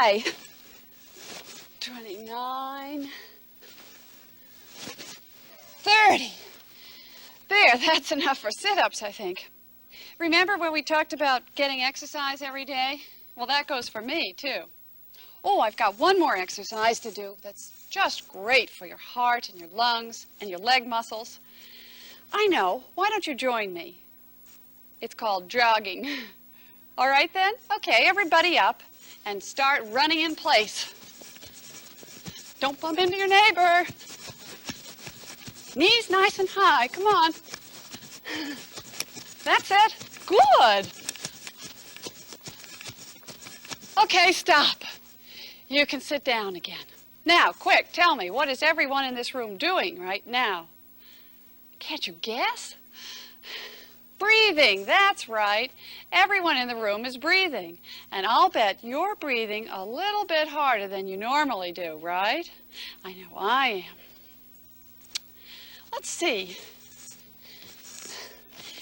Try. 29. 30. There, that's enough for sit-ups, I think. Remember when we talked about getting exercise every day? Well, that goes for me, too. Oh, I've got one more exercise to do that's just great for your heart and your lungs and your leg muscles. I know. Why don't you join me? It's called jogging. All right, then? Okay, everybody up and start running in place. Don't bump into your neighbor. Knees nice and high. Come on. That's it. Good. Okay, stop. You can sit down again. Now, quick, tell me, what is everyone in this room doing right now? Can't you guess? Breathing, that's right. Everyone in the room is breathing. And I'll bet you're breathing a little bit harder than you normally do, right? I know I am. Let's see.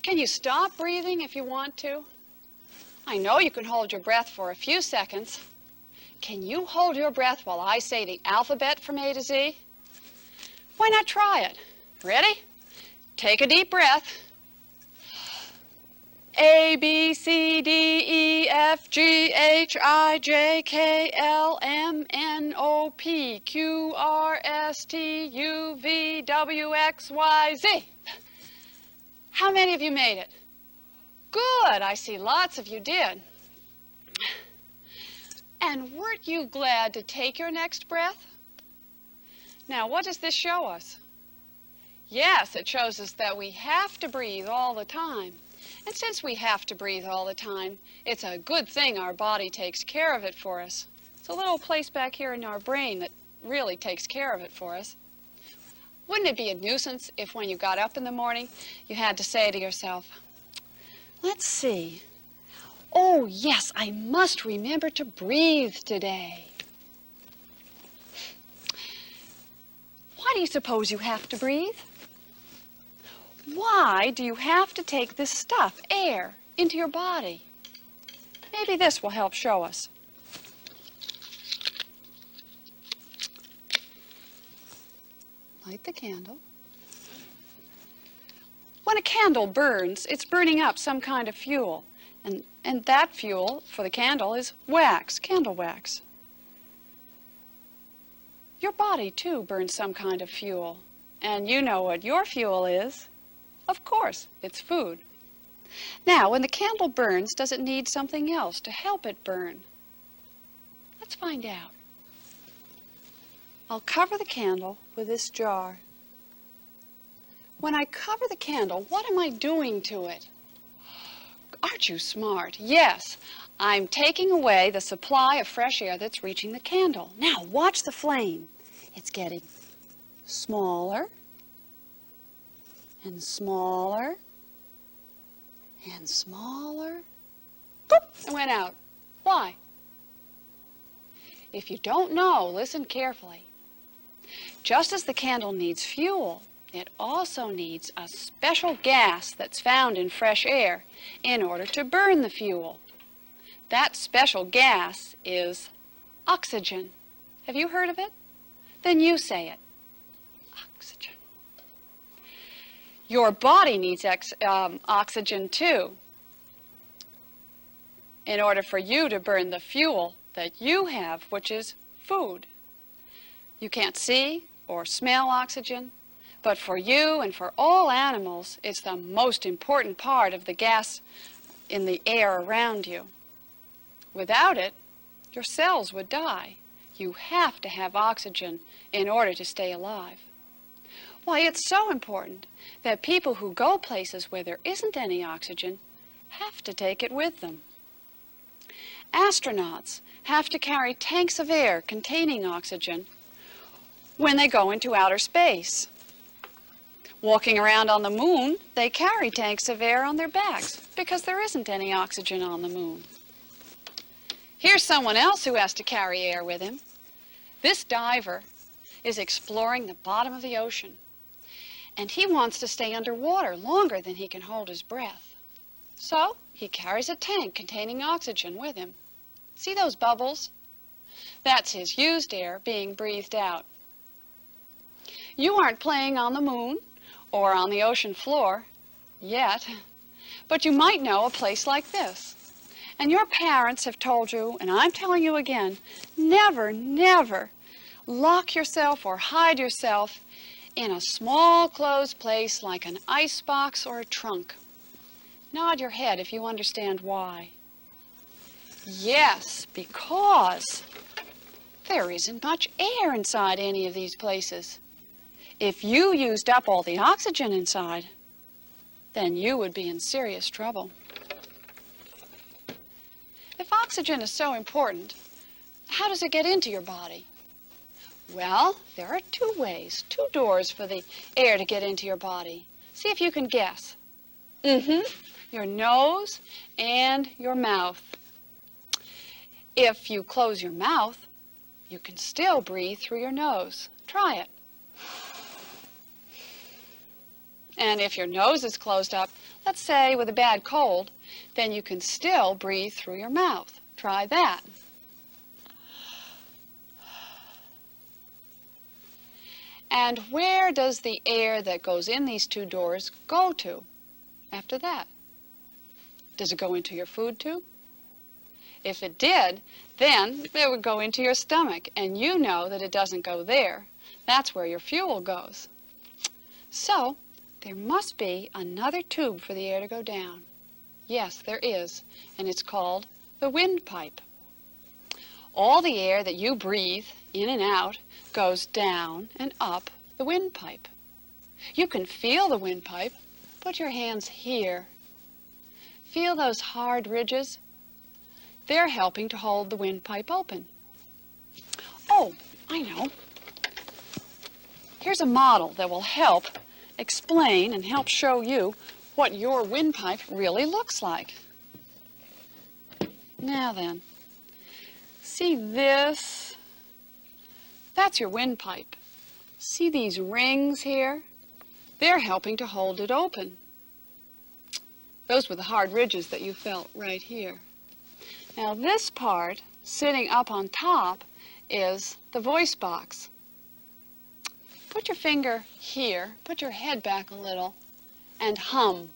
Can you stop breathing if you want to? I know you can hold your breath for a few seconds. Can you hold your breath while I say the alphabet from A to Z? Why not try it? Ready? Take a deep breath. A, B, C, D, E, F, G, H, I, J, K, L, M, N, O, P, Q, R, S, T, U, V, W, X, Y, Z. How many of you made it? Good, I see lots of you did. And weren't you glad to take your next breath? Now, what does this show us? Yes, it shows us that we have to breathe all the time. And since we have to breathe all the time, it's a good thing our body takes care of it for us. It's a little place back here in our brain that really takes care of it for us. Wouldn't it be a nuisance if when you got up in the morning, you had to say to yourself, let's see, oh yes, I must remember to breathe today. Why do you suppose you have to breathe? Why do you have to take this stuff, air, into your body? Maybe this will help show us. Light the candle. When a candle burns, it's burning up some kind of fuel. And that fuel for the candle is wax, candle wax. Your body, too, burns some kind of fuel. And you know what your fuel is. Of course, it's food. Now, when the candle burns, does it need something else to help it burn? Let's find out. I'll cover the candle with this jar. When I cover the candle, what am I doing to it? Aren't you smart? Yes, I'm taking away the supply of fresh air that's reaching the candle. Now, watch the flame. It's getting smaller and smaller and smaller. Boop, it went out. Why? If you don't know, listen carefully. Just as the candle needs fuel, it also needs a special gas that's found in fresh air in order to burn the fuel. That special gas is oxygen. Have you heard of it? Then you say it. Oxygen. Your body needs oxygen too in order for you to burn the fuel that you have, which is food. You can't see or smell oxygen, but for you and for all animals, it's the most important part of the gas in the air around you. Without it, your cells would die. You have to have oxygen in order to stay alive. Why, it's so important that people who go places where there isn't any oxygen have to take it with them. Astronauts have to carry tanks of air containing oxygen when they go into outer space. Walking around on the moon, they carry tanks of air on their backs because there isn't any oxygen on the moon. Here's someone else who has to carry air with him. This diver is exploring the bottom of the ocean, and he wants to stay underwater longer than he can hold his breath. So he carries a tank containing oxygen with him. See those bubbles? That's his used air being breathed out. You aren't playing on the moon or on the ocean floor yet, but you might know a place like this. And your parents have told you, and I'm telling you again, never, never lock yourself or hide yourself in a small closed place like an icebox or a trunk. Nod your head if you understand why. Yes, because there isn't much air inside any of these places. If you used up all the oxygen inside, then you would be in serious trouble. If oxygen is so important, how does it get into your body? Well, there are two ways, two doors for the air to get into your body. See if you can guess. Your nose and your mouth. If you close your mouth, you can still breathe through your nose. Try it. And if your nose is closed up, let's say with a bad cold, then you can still breathe through your mouth. Try that. And where does the air that goes in these two doors go to after that? Does it go into your food tube? If it did, then it would go into your stomach, and you know that it doesn't go there. That's where your fuel goes. So, there must be another tube for the air to go down. Yes, there is, and it's called the windpipe. All the air that you breathe in and out goes down and up the windpipe. You can feel the windpipe. Put your hands here. Feel those hard ridges? They're helping to hold the windpipe open. Oh, I know. Here's a model that will help explain and help show you what your windpipe really looks like. Now then, see this? That's your windpipe. See these rings here? They're helping to hold it open. Those were the hard ridges that you felt right here. Now this part, sitting up on top, is the voice box. Put your finger here, put your head back a little, and hum.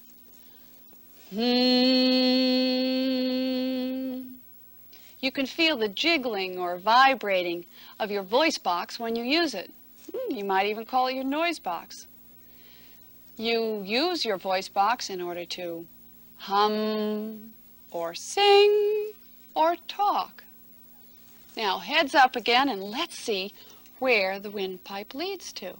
You can feel the jiggling or vibrating of your voice box when you use it. You might even call it your noise box. You use your voice box in order to hum or sing or talk. Now heads up again and let's see where the windpipe leads to.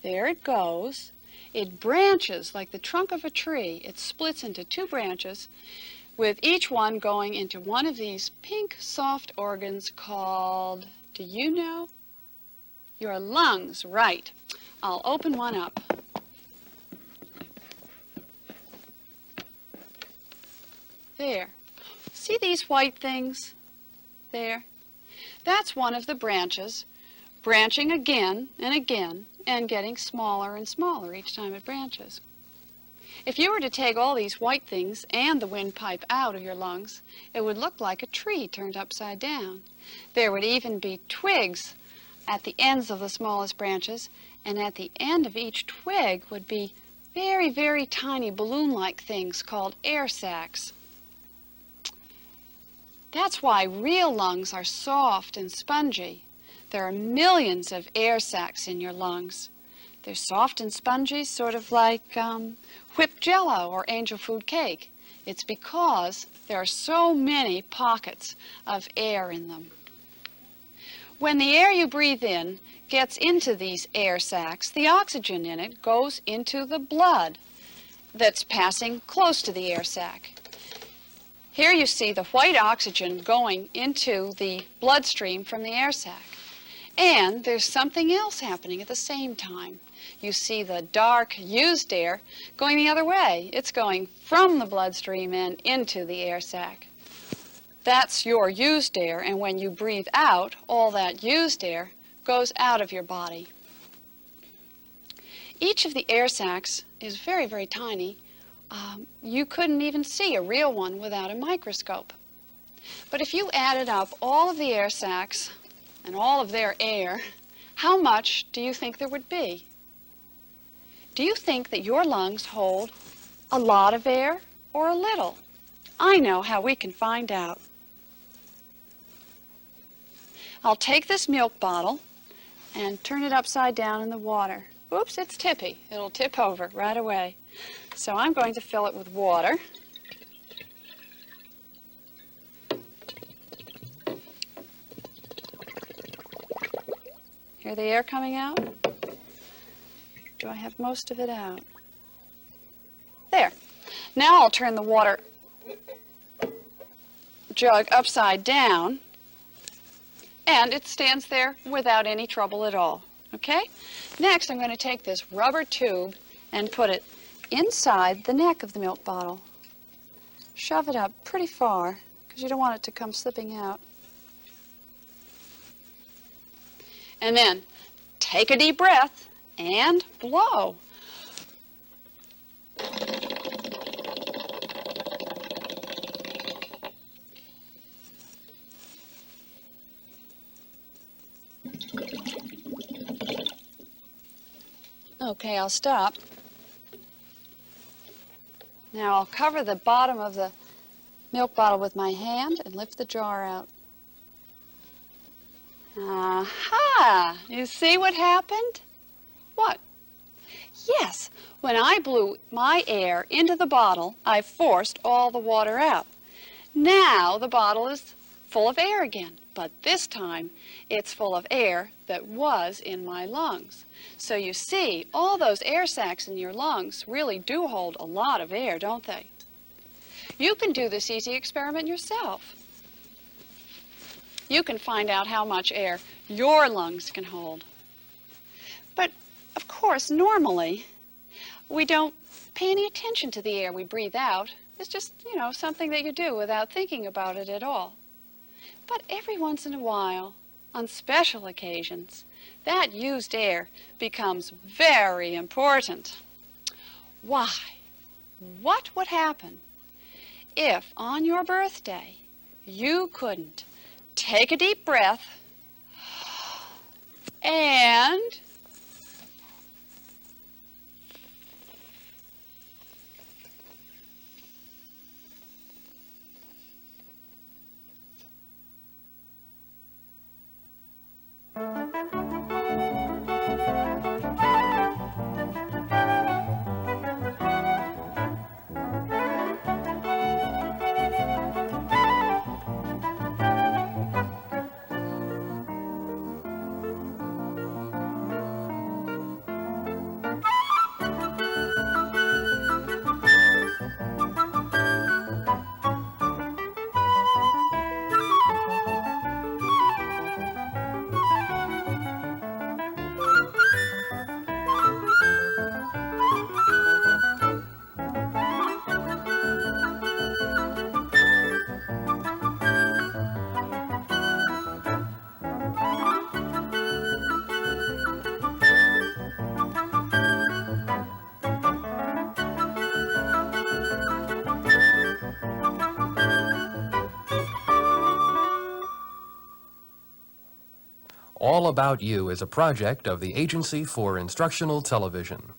There it goes. It branches like the trunk of a tree. It splits into two branches, with each one going into one of these pink soft organs called, do you know? Your lungs, right. I'll open one up. There. See these white things? There. That's one of the branches, branching again and again and getting smaller and smaller each time it branches. If you were to take all these white things and the windpipe out of your lungs, it would look like a tree turned upside down. There would even be twigs at the ends of the smallest branches, and at the end of each twig would be very, very tiny balloon-like things called air sacs. That's why real lungs are soft and spongy. There are millions of air sacs in your lungs. They're soft and spongy, sort of like whipped jello or angel food cake. It's because there are so many pockets of air in them. When the air you breathe in gets into these air sacs, the oxygen in it goes into the blood that's passing close to the air sac. Here you see the white oxygen going into the bloodstream from the air sac. And there's something else happening at the same time. You see the dark used air going the other way. It's going from the bloodstream and into the air sac. That's your used air, and when you breathe out, all that used air goes out of your body. Each of the air sacs is very, very tiny. You couldn't even see a real one without a microscope. But if you added up all of the air sacs and all of their air, how much do you think there would be? Do you think that your lungs hold a lot of air or a little? I know how we can find out. I'll take this milk bottle and turn it upside down in the water. Oops, it's tippy. It'll tip over right away. So I'm going to fill it with water. Hear the air coming out? Do I have most of it out? There. Now I'll turn the water jug upside down, and it stands there without any trouble at all. Okay? Next, I'm going to take this rubber tube and put it inside the neck of the milk bottle. Shove it up pretty far, because you don't want it to come slipping out. And then take a deep breath and blow. Okay, I'll stop. Now I'll cover the bottom of the milk bottle with my hand and lift the jar out. Aha! You see what happened? What? Yes, when I blew my air into the bottle, I forced all the water out. Now the bottle is full of air again, but this time it's full of air that was in my lungs. So you see, all those air sacs in your lungs really do hold a lot of air, don't they? You can do this easy experiment yourself. You can find out how much air your lungs can hold. But, of course, normally, we don't pay any attention to the air we breathe out. It's just, something that you do without thinking about it at all. But every once in a while, on special occasions, that used air becomes very important. Why? What would happen if on your birthday you couldn't take a deep breath and All About You is a project of the Agency for Instructional Television.